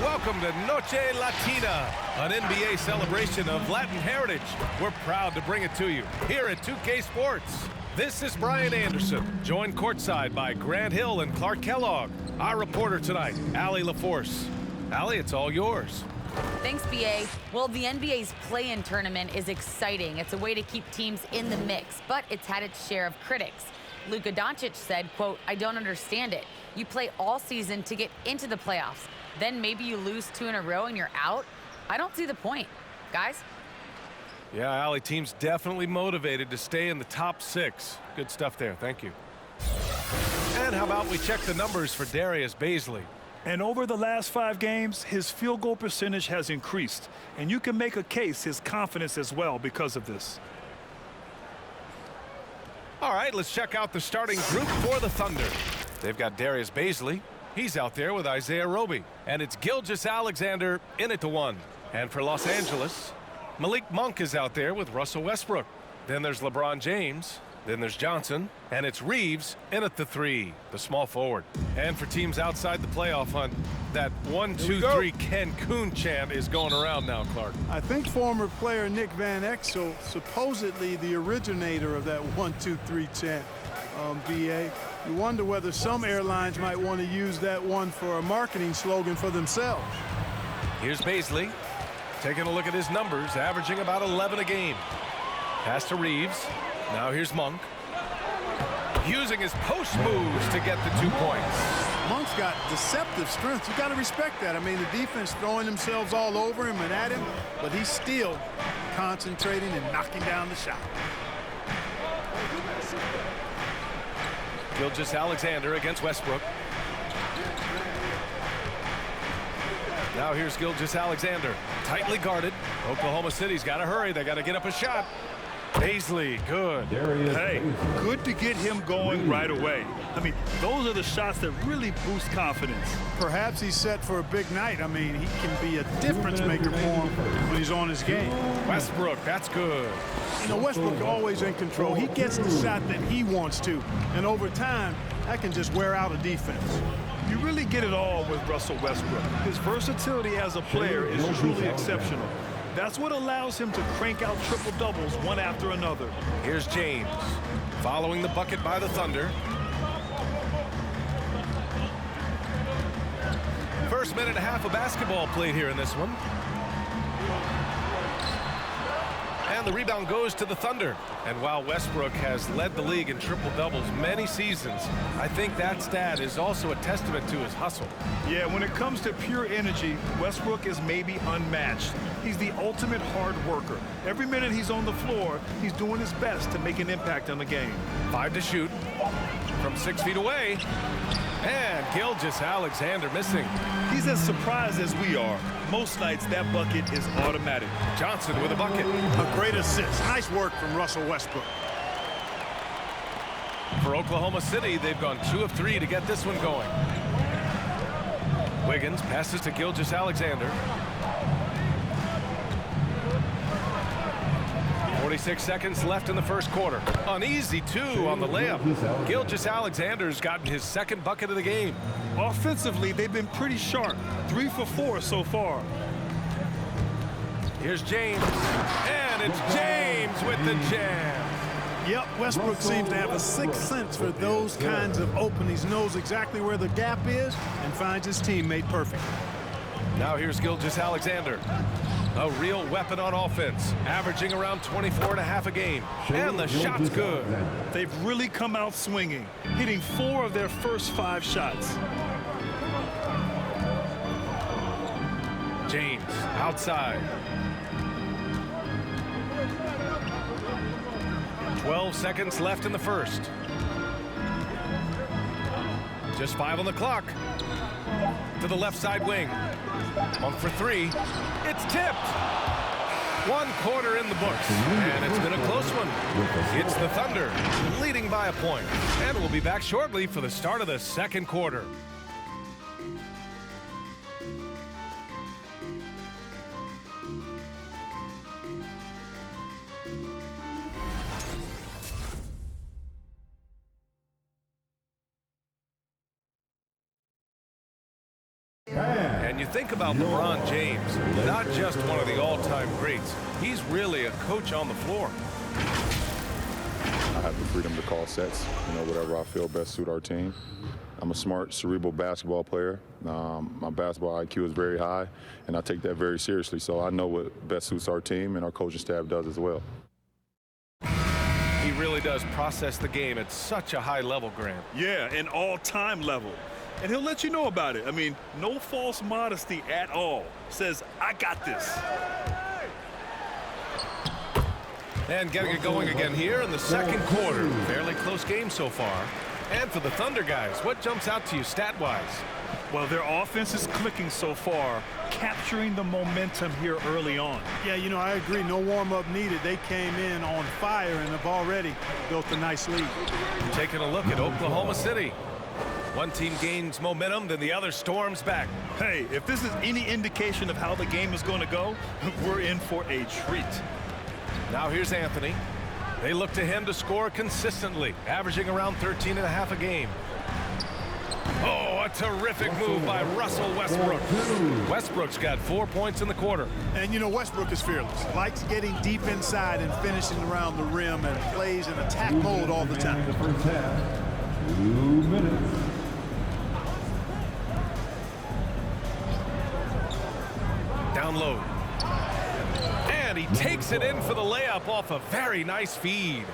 welcome to Noche Latina, an NBA celebration of Latin heritage. We're proud to bring it to you here at 2K Sports. This is Brian Anderson, joined courtside by Grant Hill and Clark Kellogg. Our reporter tonight, Allie LaForce. Allie, it's all yours. Thanks, BA. Well, the NBA's play-in tournament is exciting. It's a way to keep teams in the mix, but it's had its share of critics. Luka Doncic said, quote, "I don't understand it. You play all season to get into the playoffs. Then maybe you lose 2 in a row and you're out? I don't see the point." Guys? Yeah, Allie, team's definitely motivated to stay in the top 6. Good stuff there. Thank you. And how about we check the numbers for Darius Bazley? And over the last 5 games, his field goal percentage has increased. And you can make a case his confidence as well because of this. All right, let's check out the starting group for the Thunder. They've got Darius Bazley. He's out there with Isaiah Roby. And it's Gilgeous-Alexander in at the 1. And for Los Angeles, Malik Monk is out there with Russell Westbrook. Then there's LeBron James. Then there's Johnson. And it's Reeves in at the 3, the small forward. And for teams outside the playoff hunt, that 1, 2, 3 Cancun chant is going around now, Clark. I think former player Nick Van Exel, supposedly the originator of that 1, 2, 3 chant, BA. You wonder whether some airlines might want to use that one for a marketing slogan for themselves. Here's Bazley. Taking a look at his numbers, averaging about 11 a game. Pass to Reeves. Now here's Monk. Using his post moves to get the 2 points. Monk's got deceptive strength. You got to respect that. I mean, the defense throwing themselves all over him and at him, but he's still concentrating and knocking down the shot. Gilgeous-Alexander against Westbrook. Now here's Gilgeous-Alexander, tightly guarded. Oklahoma City's got to hurry. They got to get up a shot. Bazley, good. Hey, good to get him going right away. I mean, those are the shots that really boost confidence. Perhaps he's set for a big night. I mean, he can be a difference maker for him when he's on his game. Westbrook, that's good. You know, Westbrook always in control. He gets the shot that he wants to. And over time, that can just wear out a defense. You really get it all with Russell Westbrook. His versatility as a player is truly exceptional. That's what allows him to crank out triple-doubles one after another. Here's James, following the bucket by the Thunder. First minute and a half of basketball played here in this one. And the rebound goes to the Thunder. And while Westbrook has led the league in triple-doubles many seasons, I think that stat is also a testament to his hustle. Yeah, when it comes to pure energy, Westbrook is maybe unmatched. He's the ultimate hard worker. Every minute he's on the floor, he's doing his best to make an impact on the game. 5 to shoot from 6 feet away. And Gilgeous-Alexander missing. He's as surprised as we are. Most nights, that bucket is automatic. Johnson with a bucket. A great assist. Nice work from Russell Westbrook. For Oklahoma City, they've gone 2 of 3 to get this one going. Wiggins passes to Gilgeous-Alexander. 46 seconds left in the first quarter. An easy 2 on the layup. Gilgeous-Alexander's gotten his 2nd bucket of the game. Offensively, they've been pretty sharp. 3 for 4 so far. Here's James. And it's James with the jam. Yep, Westbrook seems to have a sixth sense for those kinds of openings. Knows exactly where the gap is and finds his teammate perfect. Now here's Gilgeous-Alexander. A real weapon on offense, averaging around 24.5 a game. And the shot's good. They've really come out swinging, hitting 4 of their first 5 shots. James outside. 12 seconds left in the first. Just 5 on the clock. To the left side wing. 1 for 3. It's tipped. 1 quarter in the books. And it's been a close one. It's the Thunder leading by a point. And we'll be back shortly for the start of the second quarter. And you Think about LeBron James, not just one of the all-time greats. He's really a coach on the floor. I have the freedom to call sets, whatever I feel best suit our team. I'm a smart, cerebral basketball player. My basketball IQ is very high, and I take that very seriously. So I know what best suits our team, and our coaching staff does as well. He really does process the game at such a high level, Grant. Yeah, an all-time level. And he'll let you know about it. I mean, no false modesty at all. Says, I got this. And getting it going again here in the second quarter. Fairly close game so far. And for the Thunder guys, what jumps out to you stat-wise? Well, their offense is clicking so far, capturing the momentum here early on. Yeah, I agree. No warm-up needed. They came in on fire and have already built a nice lead. Taking a look at Oklahoma City. One team gains momentum, then the other storms back. Hey, if this is any indication of how the game is going to go, we're in for a treat. Now here's Anthony. They look to him to score consistently, averaging around 13.5 a game. Oh, a terrific move by Russell Westbrook. Westbrook's got 4 points in the quarter. And Westbrook is fearless. Likes getting deep inside and finishing around the rim and plays in attack mode all the time. The first half, 2 minutes. Down low. And he takes it in for the layup off a very nice feed.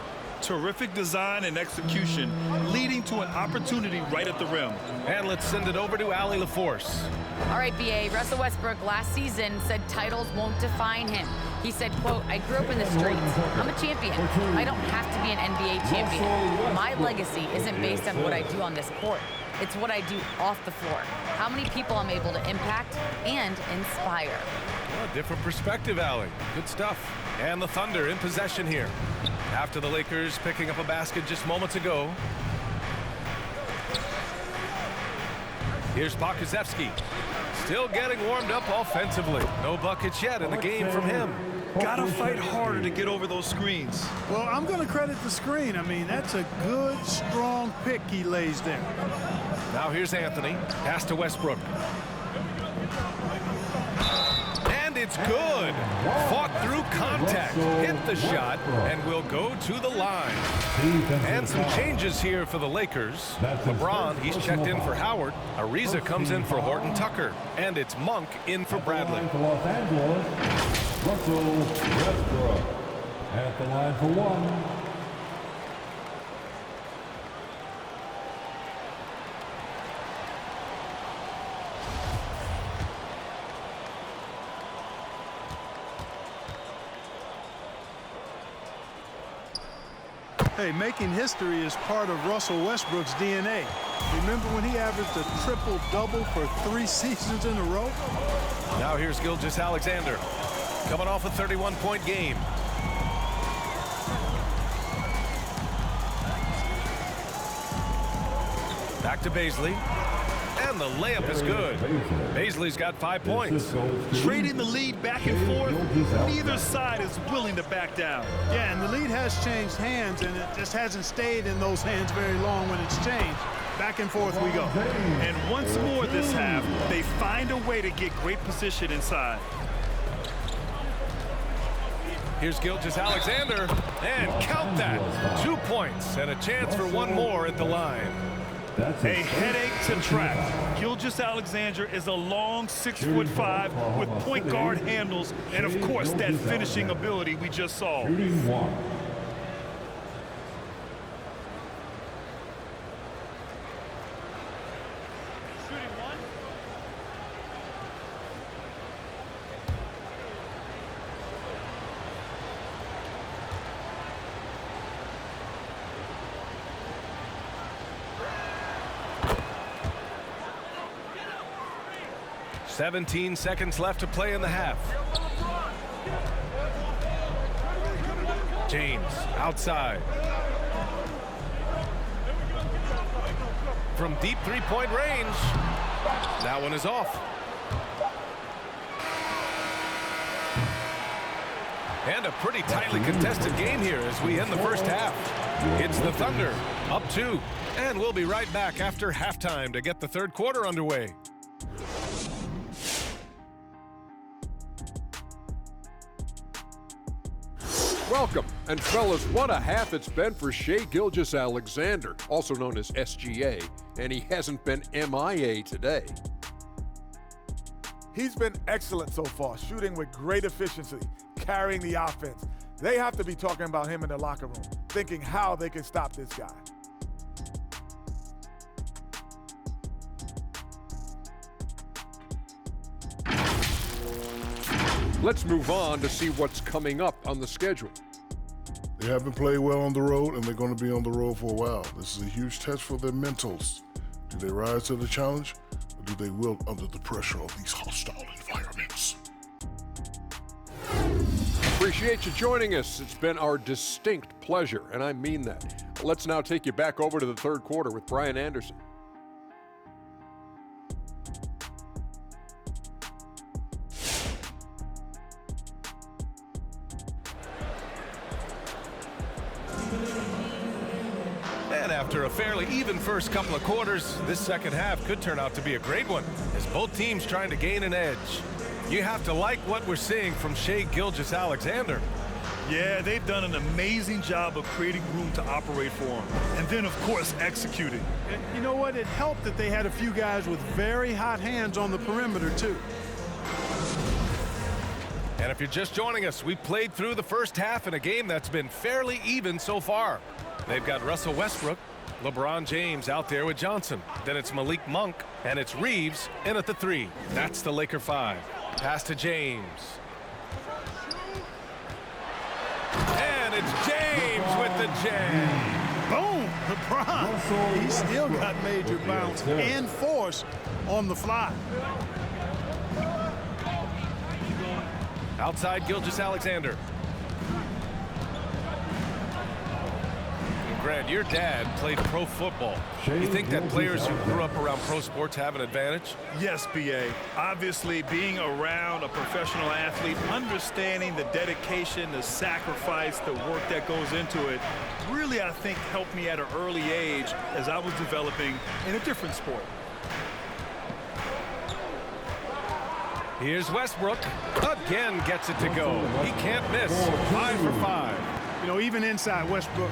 Terrific design and execution, leading to an opportunity right at the rim. And let's send it over to Allie LaForce. All right, BA, Russell Westbrook last season said titles won't define him. He said, quote, I grew up in the streets. I'm a champion. I don't have to be an NBA champion. My legacy isn't based on what I do on this court. It's what I do off the floor. How many people I'm able to impact and inspire. Well, different perspective, Allie. Good stuff. And the Thunder in possession here. After the Lakers picking up a basket just moments ago. Here's Pokusevski. Still getting warmed up offensively. No buckets yet in the game from him. Gotta fight harder to get over those screens. Well, I'm going to credit the screen. I mean, that's a good, strong pick he lays there. Now here's Anthony. Pass to Westbrook. And it's good. Fought through contact. Hit the shot and will go to the line. And some changes here for the Lakers. LeBron, he's checked in for Howard. Ariza comes in for Horton Tucker. And it's Monk in for Bradley. Los Angeles, Russell Westbrook at the line for one. Hey, making history is part of Russell Westbrook's DNA. Remember when he averaged a triple-double for 3 seasons in a row? Now here's Gilgeous-Alexander, coming off a 31-point game. Back to Bazley. And the layup is good. Bazley's got 5 points. Trading the lead back and forth, neither side is willing to back down. Yeah, and the lead has changed hands, and it just hasn't stayed in those hands very long when it's changed. Back and forth we go. And once more this half, they find a way to get great position inside. Here's Gilgeous-Alexander, and count that. 2 points and a chance for one more at the line. A headache to track. Gilgeous-Alexander is a long 6'5" with point guard handles and, of course, that finishing ability we just saw. Shooting one. Shooting 17 seconds left to play in the half. James outside. From deep three-point range. That one is off. And a pretty tightly contested game here as we end the first half. It's the Thunder, up 2. And we'll be right back after halftime to get the third quarter underway. Welcome. And fellas, what a half it's been for Shai Gilgeous-Alexander, also known as SGA, and he hasn't been MIA today. He's been excellent so far, shooting with great efficiency, carrying the offense. They have to be talking about him in the locker room, thinking how they can stop this guy. Let's move on to see what's coming up on the schedule. They haven't played well on the road, and they're going to be on the road for a while. This is a huge test for their mentals. Do they rise to the challenge, or do they wilt under the pressure of these hostile environments? Appreciate you joining us. It's been our distinct pleasure, and I mean that. Let's now take you back over to the third quarter with Brian Anderson. And after a fairly even first couple of quarters, this second half could turn out to be a great one, as both teams trying to gain an edge. You have to like what we're seeing from Shai Gilgeous-Alexander. Yeah, they've done an amazing job of creating room to operate for him. And then, of course, executing. And you know what? It helped that they had a few guys with very hot hands on the perimeter, too. And if you're just joining us, we played through the first half in a game that's been fairly even so far. They've got Russell Westbrook, LeBron James out there with Johnson. Then it's Malik Monk, and it's Reeves in at the 3. That's the Laker 5. Pass to James. And it's James with the jam. Boom! LeBron. He still got major bounce and force on the fly. Outside Gilgeous-Alexander. Grant, your dad played pro football. You think that players who grew up around pro sports have an advantage? Yes, B.A. Obviously, being around a professional athlete, understanding the dedication, the sacrifice, the work that goes into it, really, I think, helped me at an early age as I was developing in a different sport. Here's Westbrook. Again gets it to go. He can't miss. 5 for 5. You know, even inside Westbrook,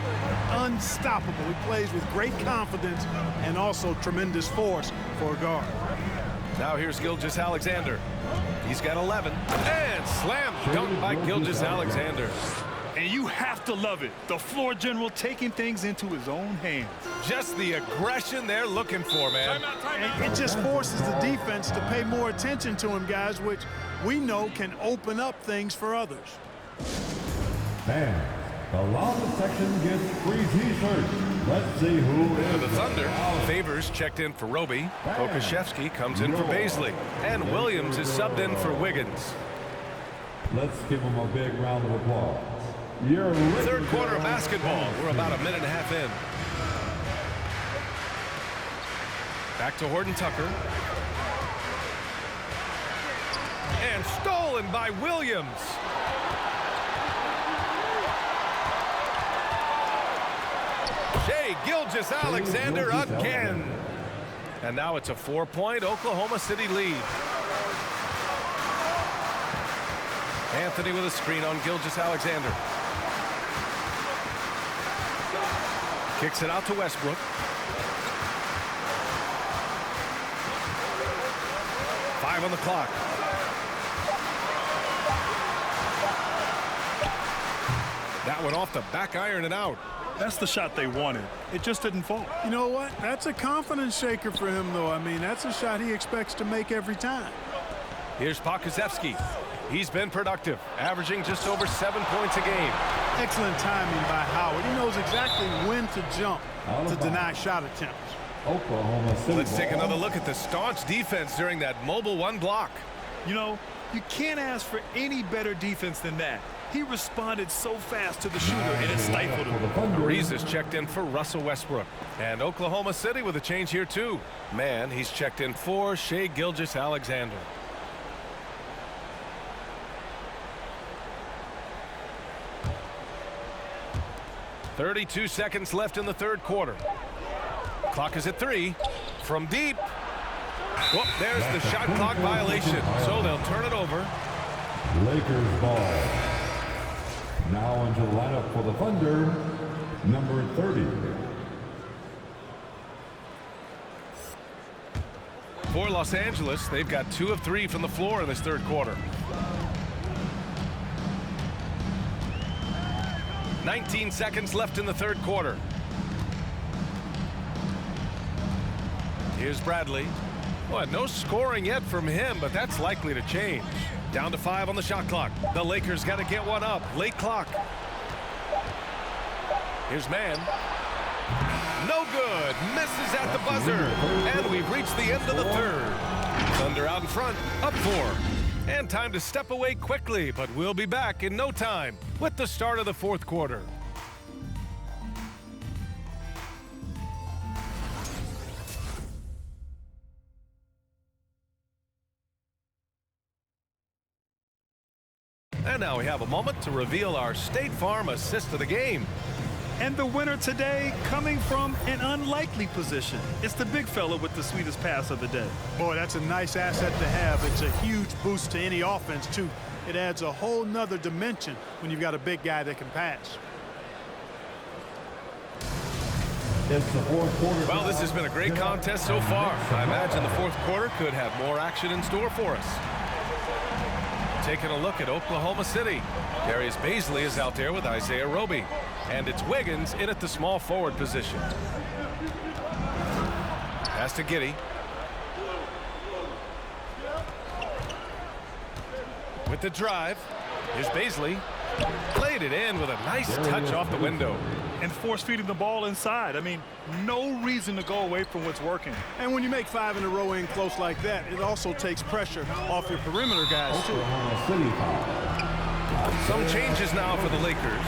unstoppable. He plays with great confidence and also tremendous force for a guard. Now here's Gilgeous-Alexander. He's got 11. And slam dunk by Gilgeous-Alexander. And you have to love it. The floor general taking things into his own hands. Just the aggression they're looking for, man. And it just forces the defense to pay more attention to him, guys, which we know can open up things for others. Fans, the loudest section gets free T-shirts. Let's see who is For the Thunder, Favors checked in for Roby. Okashevsky comes in for Baisley. And Williams is subbed in for Wiggins. Let's give him a big round of applause. Third quarter of basketball. We're about a minute and a half in. Back to Horton Tucker. And stolen by Williams. Shai Gilgeous-Alexander again. And now it's a 4-point Oklahoma City lead. Anthony with a screen on Gilgeous-Alexander. Kicks it out to Westbrook. Five on the clock. That went off the back iron and out. That's the shot they wanted. It just didn't fall. You know what? That's a confidence shaker for him, though. I mean, that's a shot he expects to make every time. Here's Pokusevski. He's been productive, averaging just over 7 points a game. Excellent timing by Howard. He knows exactly when to jump to deny shot attempts. Oklahoma City. Let's take another look at the staunch defense during that mobile 1 block. You know, you can't ask for any better defense than that. He responded so fast to the shooter, and it stifled him. Reeves is checked in for Russell Westbrook. And Oklahoma City with a change here, too. Man, he's checked in for Shai Gilgeous-Alexander. .32 seconds left in the third quarter. Clock is at 3. From deep. Whoop, there's the shot clock violation. So they'll turn it over. Lakers ball. Now into the lineup for the Thunder, number 30. For Los Angeles, they've got 2 of 3 from the floor in this third quarter. 19 seconds left in the third quarter. Here's Bradley. Well, no scoring yet from him, but that's likely to change. Down to 5 on the shot clock. The Lakers got to get one up. Late clock. Here's Mann. No good. Misses at the buzzer. And we've reached the end of the third. Thunder out in front. Up 4. And time to step away quickly, but we'll be back in no time with the start of the fourth quarter. And now we have a moment to reveal our State Farm assist of the game. And the winner today coming from an unlikely position. It's the big fella with the sweetest pass of the day. Boy, that's a nice asset to have. It's a huge boost to any offense, too. It adds a whole nother dimension when you've got a big guy that can pass. It's the fourth quarter. Well, this has been a great contest so far. I imagine the fourth quarter could have more action in store for us. Taking a look at Oklahoma City. Darius Bazley is out there with Isaiah Roby. And it's Wiggins in at the small forward position. Pass to Giddey. With the drive. Here's Bazley. Played it in with a nice touch off the window. And force feeding the ball inside. I mean, no reason to go away from what's working. And when you make 5 in a row in close like that, it also takes pressure off your perimeter guys, too. Some changes now for the Lakers.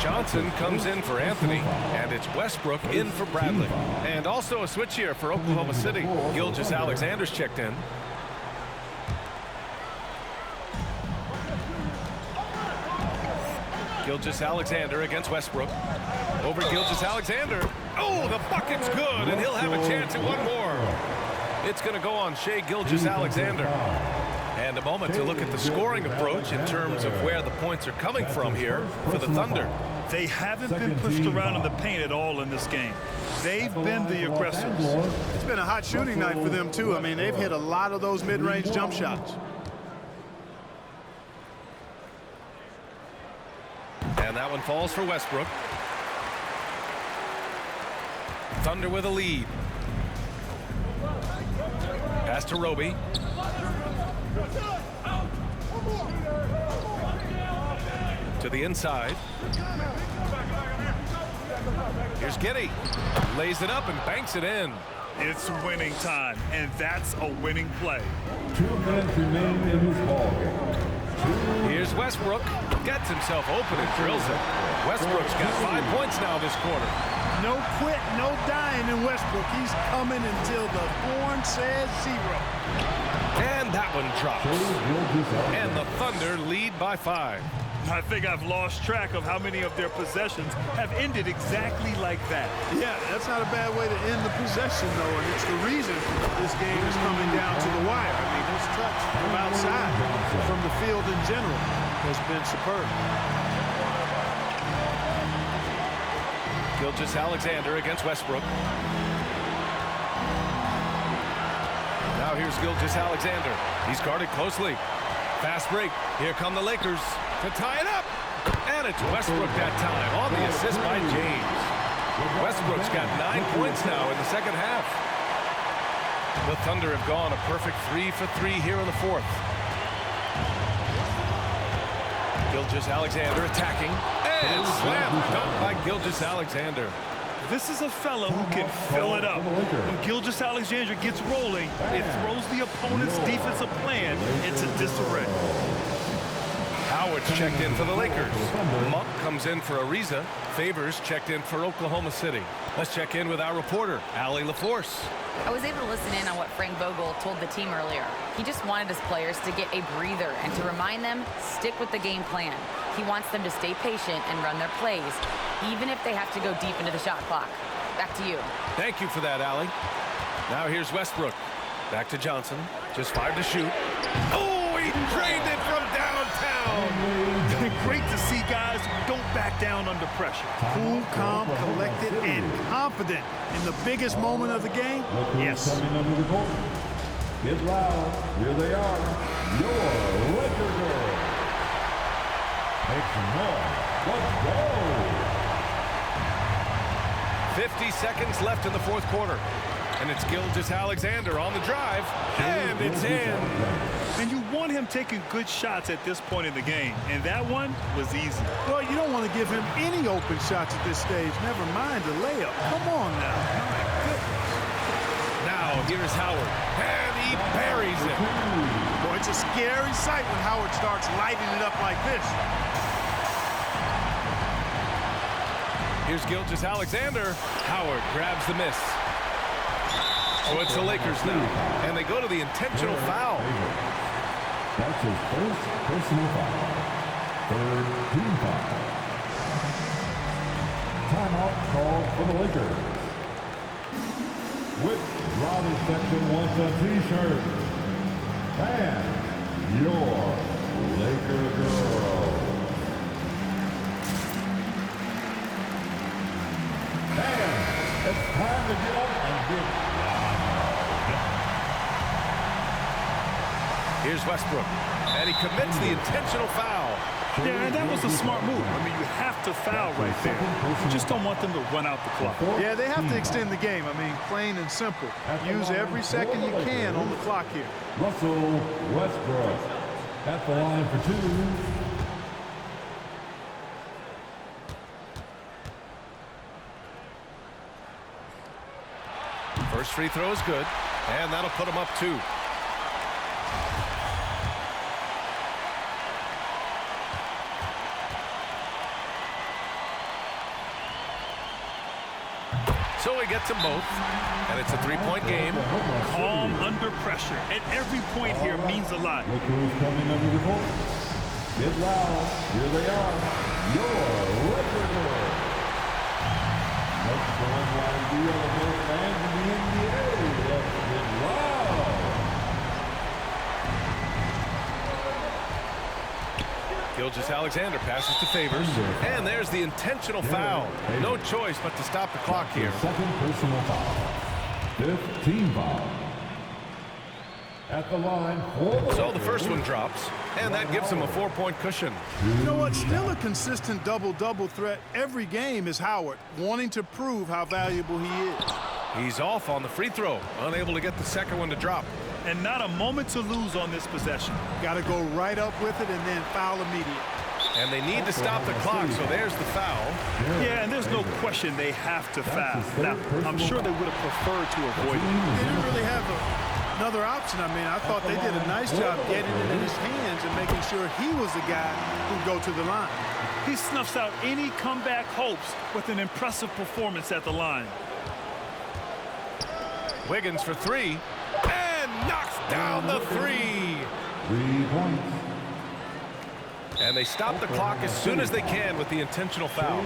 Johnson comes in for Anthony, and it's Westbrook in for Bradley. And also a switch here for Oklahoma City. Gilgeous-Alexander's checked in. Gilgeous-Alexander against Westbrook. Over Gilgeous-Alexander. Oh, the bucket's good, and he'll have a chance at one more. It's going to go on Shai Gilgeous-Alexander. And a moment to look at the scoring approach in terms of where the points are coming from here for the Thunder. They haven't been pushed around in the paint at all in this game. They've been the aggressors. It's been a hot shooting night for them, too. I mean, they've hit a lot of those mid-range jump shots. And that one falls for Westbrook. Thunder with a lead. Pass to Roby. To the inside. Here's Giddey. Lays it up and banks it in. It's winning time, and that's a winning play. 2 minutes remain in this ballgame. Here's Westbrook. Gets himself open and drills it. Westbrook's got 5 points now this quarter. No quit, no dying in Westbrook. He's coming until the horn says 0. And that one drops. And the Thunder lead by 5. I think I've lost track of how many of their possessions have ended exactly like that. Yeah, that's not a bad way to end the possession, though, and it's the reason this game is coming down to the wire. I mean, this touch from outside, from the field in general, has been superb. Gilgeous-Alexander against Westbrook. Now here's Gilgeous-Alexander. He's guarded closely. Fast break. Here come the Lakers to tie it up. And it's Westbrook that time on the assist by James. Westbrook's got 9 points now in the second half. The Thunder have gone a perfect 3 for 3 here in the fourth. Gilgeous-Alexander attacking. And slam dunk by Gilgeous-Alexander. This is a fella who can fill it up. When Gilgeous-Alexander gets rolling, it throws the opponent's defensive plan into disarray. Howard's checked in for the Lakers. Monk comes in for Ariza. Favors checked in for Oklahoma City. Let's check in with our reporter, Allie LaForce. I was able to listen in on what Frank Vogel told the team earlier. He just wanted his players to get a breather and to remind them, stick with the game plan. He wants them to stay patient and run their plays, even if they have to go deep into the shot clock. Back to you. Thank you for that, Allie. Now here's Westbrook. Back to Johnson. Just 5 to shoot. Oh, he drained it from downtown. Great to see guys who back down under pressure. Cool, calm, collected, and confident in the biggest moment of the game. Yes. Coming under the court. Get loud. Here they are. Your Laker girls. Make some noise. Let's go. 50 seconds left in the fourth quarter. And it's Gilgeous-Alexander on the drive. And it's in. And you want him taking good shots at this point in the game. And that one was easy. Well, you don't want to give him any open shots at this stage. Never mind the layup. Come on now. My goodness. Now here's Howard. And he buries it. Boy, it's a scary sight when Howard starts lighting it up like this. Here's Gilgeous-Alexander. Howard grabs the miss. So it's the Lakers now. And they go to the intentional foul. That's his first personal foul. Third team foul. Timeout called for the Lakers. Which Raleigh section wants a t-shirt? And your Laker girl. And it's time to get up and get Here's Westbrook, and he commits the intentional foul. Yeah, and that was a smart move. I mean, you have to foul right there. You just don't want them to run out the clock. Yeah, they have to extend the game. I mean, plain and simple. Use every second you can on the clock here. Russell Westbrook at the line for two. First free throw is good, and that'll put him up 2. So he gets them both, and it's a 3-point game. Calm under pressure, and every point here means a lot. Look who's coming under the court. Get loud. Here they are. Your Laker girls. Let's go and live deal of both fans in the NBA. Let's get loud. Gilgeous-Alexander passes to Favors, and there's the intentional foul. No choice but to stop the clock here. Second personal foul. Fifth team foul. At the line for So the first one drops, and that gives him a 4-point cushion. You know what? Still a consistent double-double threat every game is Howard, wanting to prove how valuable he is. He's off on the free throw, unable to get the second one to drop. And not a moment to lose on this possession. Got to go right up with it and then foul immediately. And they need to stop the clock, so there's the foul. Yeah, and there's no question they have to foul. Now, I'm sure they would have preferred to avoid it. They didn't really have another option. I mean, I thought they did a nice job getting it in his hands and making sure he was the guy who'd go to the line. He snuffs out any comeback hopes with an impressive performance at the line. Wiggins for 3, and knocks down the 3. 3 points. And they stop the clock as soon as they can with the intentional foul.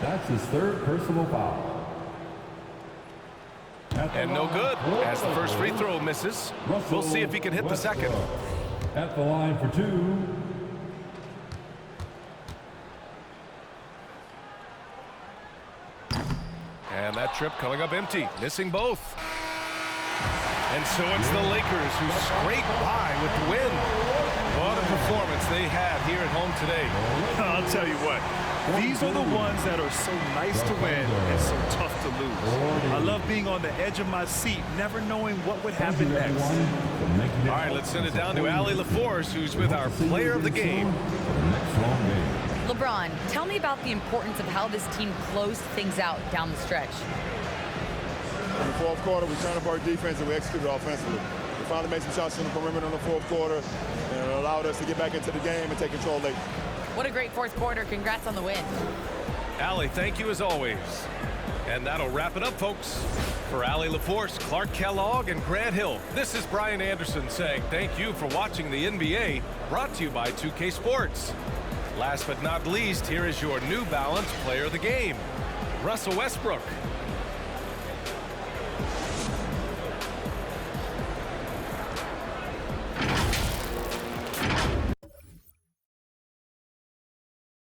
That's his third personal foul. And no good, as the first free throw misses. We'll see if he can hit the second. At the line for 2. And that trip coming up empty, missing both. And so it's the Lakers who scrape by with the win. What a performance they had here at home today. I'll tell you what, these are the ones that are so nice to win and so tough to lose. I love being on the edge of my seat, never knowing what would happen next. All right, let's send it down to Allie LaForce, who's with our player of the game. LeBron, tell me about the importance of how this team closed things out down the stretch. In the fourth quarter, we turned up our defense and we executed offensively. We finally made some shots in the perimeter in the fourth quarter, and it allowed us to get back into the game and take control late. What a great fourth quarter. Congrats on the win. Allie, thank you as always. And that'll wrap it up, folks. For Allie LaForce, Clark Kellogg, and Grant Hill, this is Brian Anderson saying thank you for watching the NBA, brought to you by 2K Sports. Last but not least, here is your New Balance player of the game, Russell Westbrook.